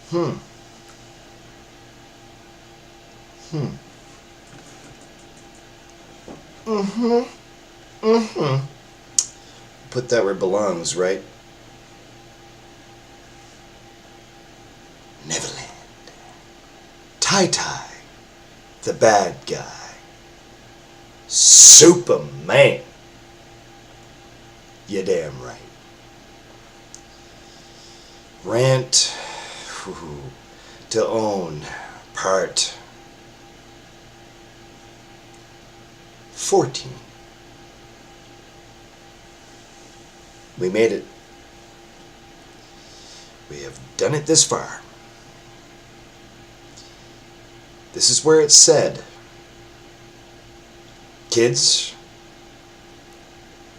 Hmm. Mm-hmm. Mm-hmm. Put that where it belongs, right? Neverland. Tai, the bad guy. Superman. You damn right. rAnt to own, part 14. We made it. We have done it this far. This is where it said, kids,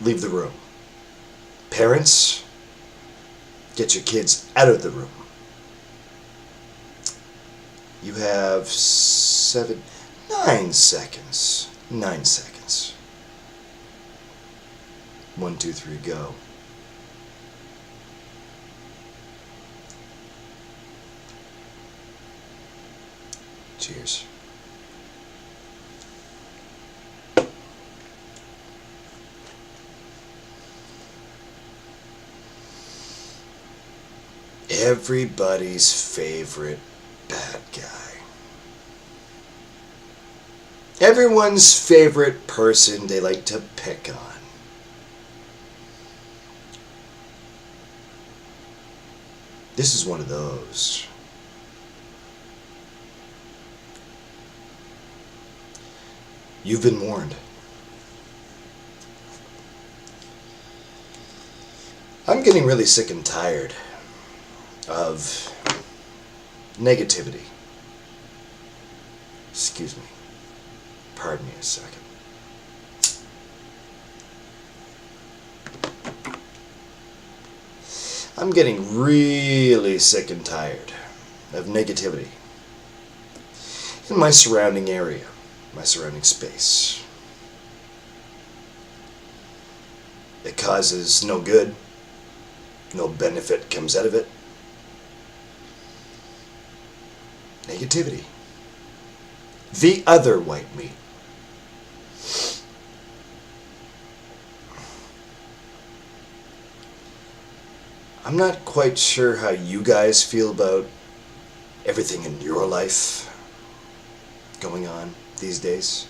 leave the room. Parents, get your kids out of the room. You have 9 seconds. 9 seconds. 1, 2, 3, go. Cheers. Everybody's favorite bad guy. Everyone's favorite person they like to pick on. This is one of those. You've been warned. I'm getting really sick and tired of negativity. Excuse me. Pardon me a second. I'm getting really sick and tired of negativity in my surrounding area, my surrounding space. It causes no good. No benefit comes out of it. Negativity. The other white meat. I'm not quite sure how you guys feel about everything in your life going on these days,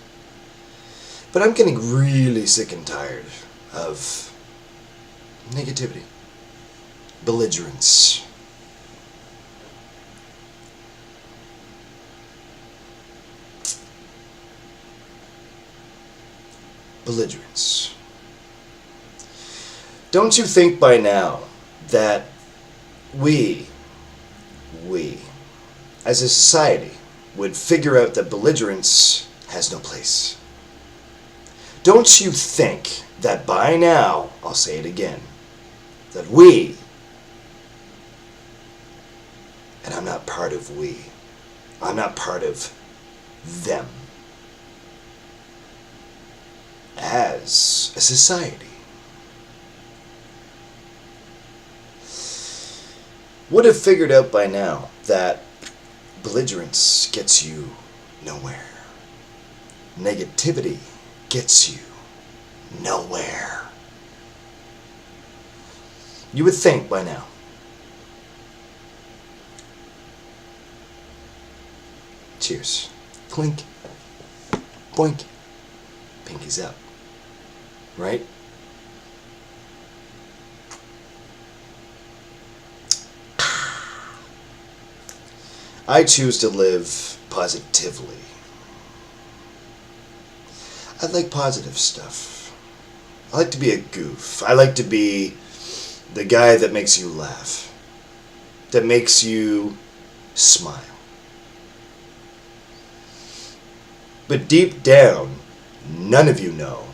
but I'm getting really sick and tired of negativity, belligerence. Belligerence. Don't you think by now that we, as a society, would figure out that belligerence has no place? Don't you think that by now, I'll say it again, that we, and I'm not part of we, I'm not part of them, as a society, would have figured out by now that belligerence gets you nowhere. Negativity gets you nowhere. You would think by now. Cheers. Clink. Boink. Pinkies up. Right? I choose to live positively. I like positive stuff. I like to be a goof. I like to be the guy that makes you laugh, that makes you smile. But deep down, none of you know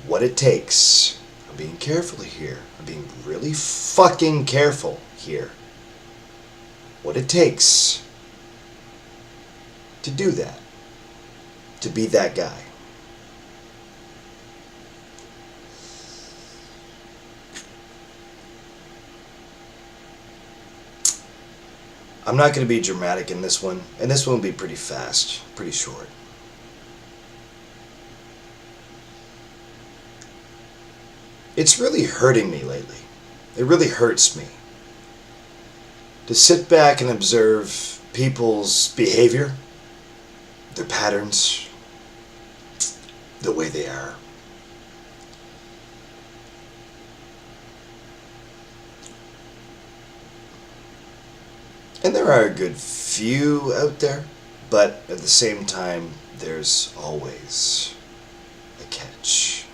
what it takes. I'm being careful here. I'm being really fucking careful here. What it takes to do that. To be that guy. I'm not going to be dramatic in this one, and this one will be pretty fast, pretty short. It's really hurting me lately. It really hurts me to sit back and observe people's behavior, their patterns, the way they are. And there are a good few out there, but at the same time, there's always a catch.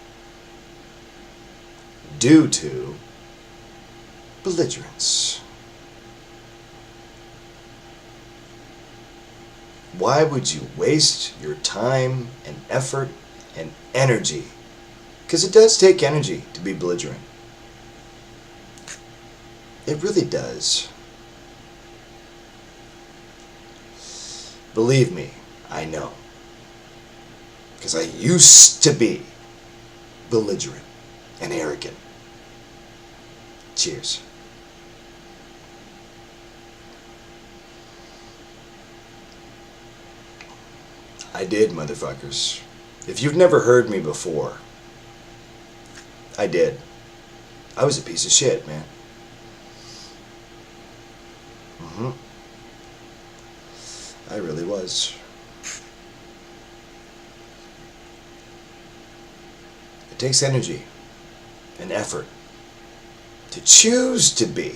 Due to belligerence. Why would you waste your time and effort and energy? Because it does take energy to be belligerent. It really does. Believe me, I know. Because I used to be belligerent and arrogant. Cheers. I did, motherfuckers. If you've never heard me before, I did. I was a piece of shit, man. I really was. It takes energy and effort to choose to be.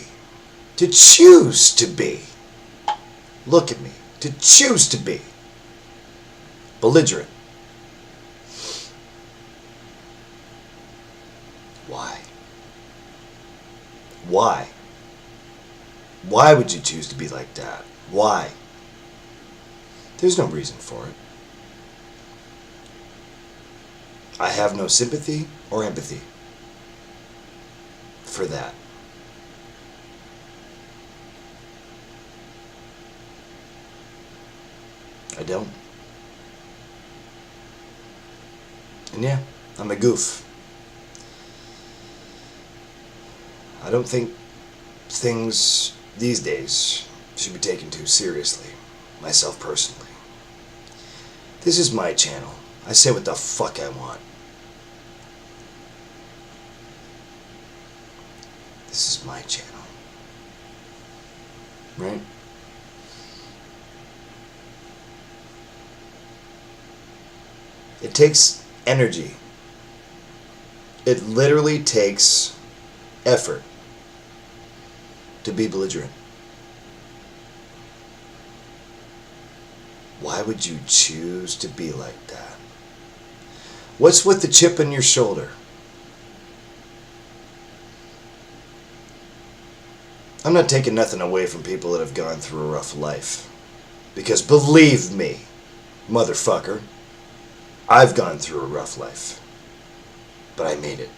To choose to be. Look at me. To choose to be belligerent. Why? Why? Why would you choose to be like that? Why? There's no reason for it. I have no sympathy or empathy for that. I don't. And yeah, I'm a goof. I don't think things these days should be taken too seriously, myself personally. This is my channel. I say what the fuck I want. This is my channel. Right? It takes energy. It literally takes effort to be belligerent. Why would you choose to be like that? What's with the chip on your shoulder? I'm not taking nothing away from people that have gone through a rough life. Because believe me, motherfucker, I've gone through a rough life. But I made it.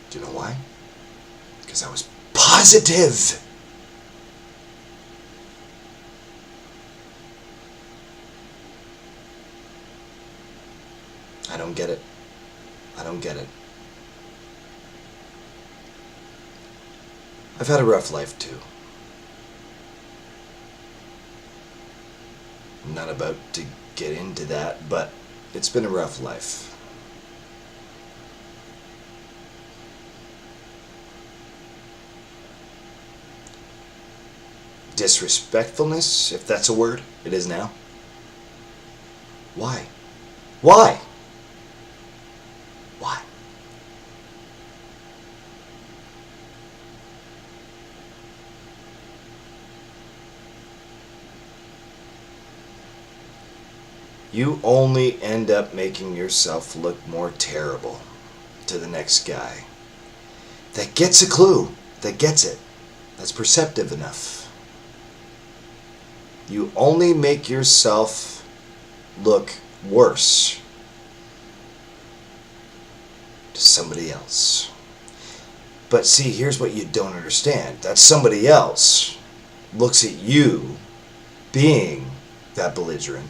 Do you know why? Because I was positive. I don't get it. I don't get it. I've had a rough life too. I'm not about to get into that, but it's been a rough life. Disrespectfulness, if that's a word, it is now. Why? Why? Why? You only end up making yourself look more terrible to the next guy that gets a clue, that gets it, that's perceptive enough. You only make yourself look worse to somebody else. But see, here's what you don't understand. That somebody else looks at you being that belligerent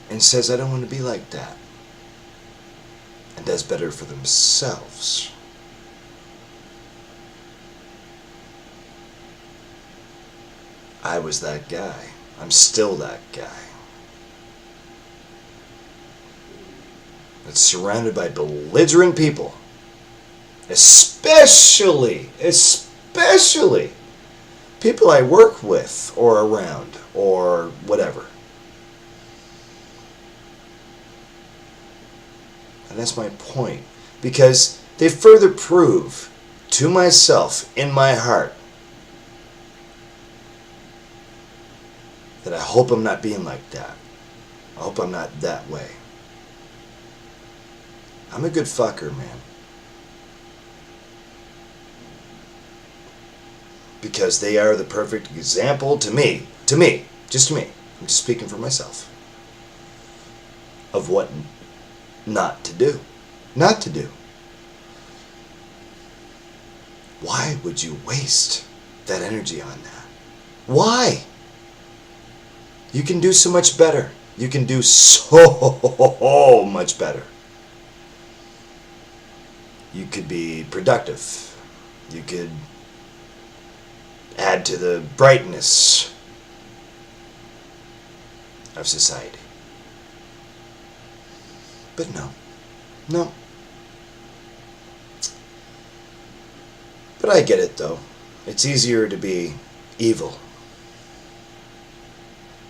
and says, I don't want to be like that. And does better for themselves. I was that guy. I'm still that guy. That's surrounded by belligerent people. Especially people I work with or around or whatever. And that's my point. Because they further prove to myself in my heart that I hope I'm not being like that. I hope I'm not that way. I'm a good fucker, man. Because they are the perfect example to me, just to me. I'm just speaking for myself. Of what not to do. Not to do. Why would you waste that energy on that? Why? You can do so much better. You can do so much better. You could be productive. You could add to the brightness of society. But no. But I get it, though. It's easier to be evil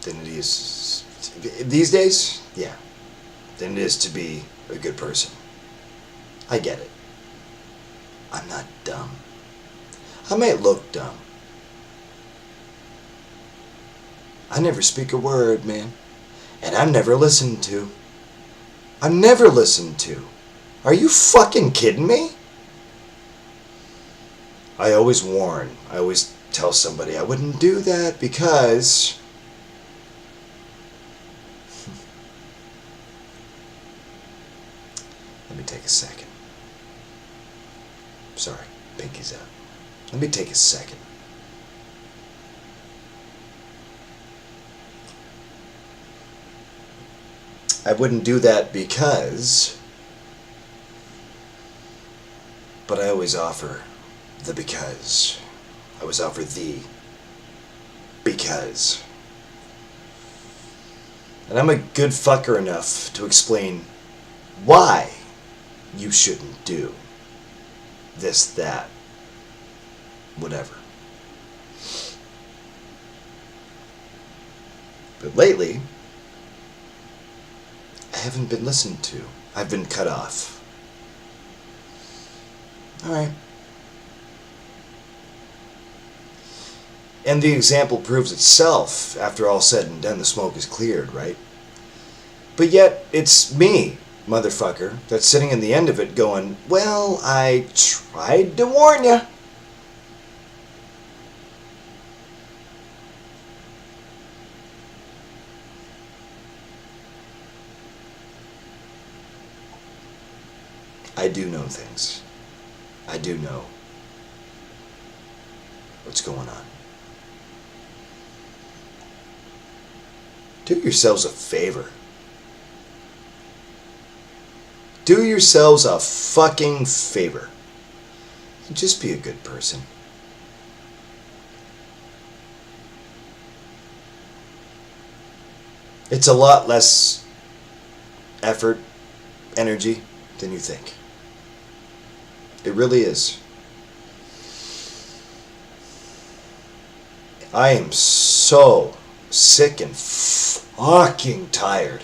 than it is these days, yeah, than it is to be a good person. I get it. I'm not dumb. I might look dumb. I never speak a word, man. And I'm never listened to. I'm never listened to. Are you fucking kidding me? I always warn. I always tell somebody I wouldn't do that because... Let me take a second. Sorry, pinky's out. Let me take a second. I wouldn't do that because... But I always offer the because. I always offer the because. And I'm a good fucker enough to explain why you shouldn't do this, that, whatever. But lately, I haven't been listened to. I've been cut off. Alright. And the example proves itself. After all said and done, the smoke is cleared, right? But yet, it's me, motherfucker, that's sitting in the end of it going, well, I tried to warn you. I do know things. I do know what's going on. Do yourselves a favor. Do yourselves a fucking favor. Just be a good person. It's a lot less effort, energy than you think. It really is. I am so sick and fucking tired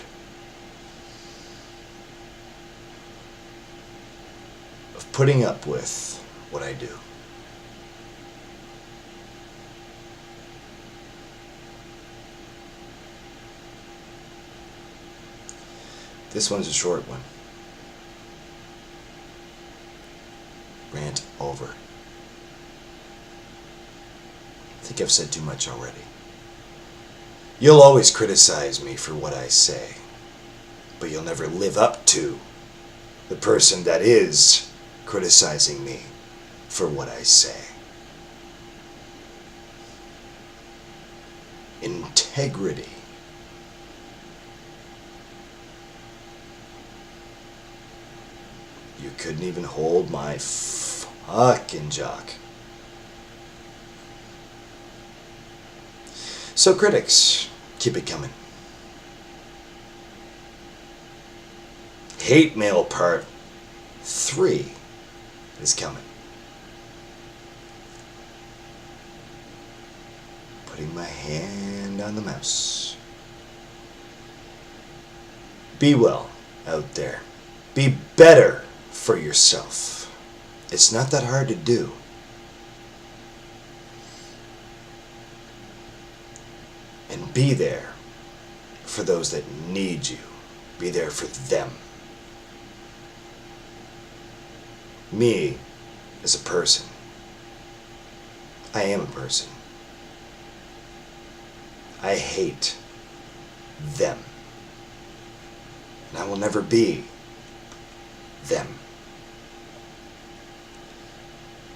of putting up with what I do. This one's a short one. Rant over. I think I've said too much already. You'll always criticize me for what I say, but you'll never live up to the person that is criticizing me for what I say. Integrity. You couldn't even hold my fucking jock. So critics, keep it coming. Hate Mail Part 3 is coming. Putting my hand on the mouse. Be well out there. Be better for yourself. It's not that hard to do. And be there for those that need you. Be there for them. Me as a person. I am a person. I hate them. And I will never be them.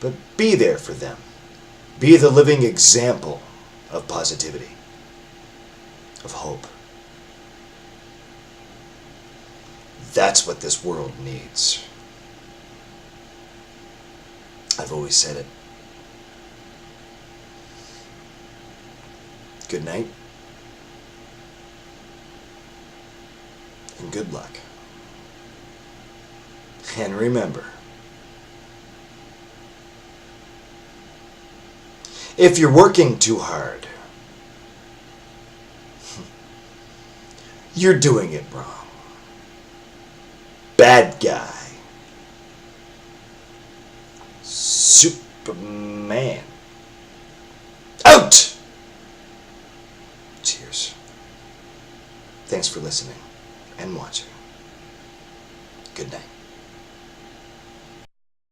But be there for them. Be the living example of positivity, of hope. That's what this world needs. I've always said it. Good night. And good luck. And remember, if you're working too hard, you're doing it wrong. Bad guy. Superman. Out! Cheers. Thanks for listening and watching. Good night.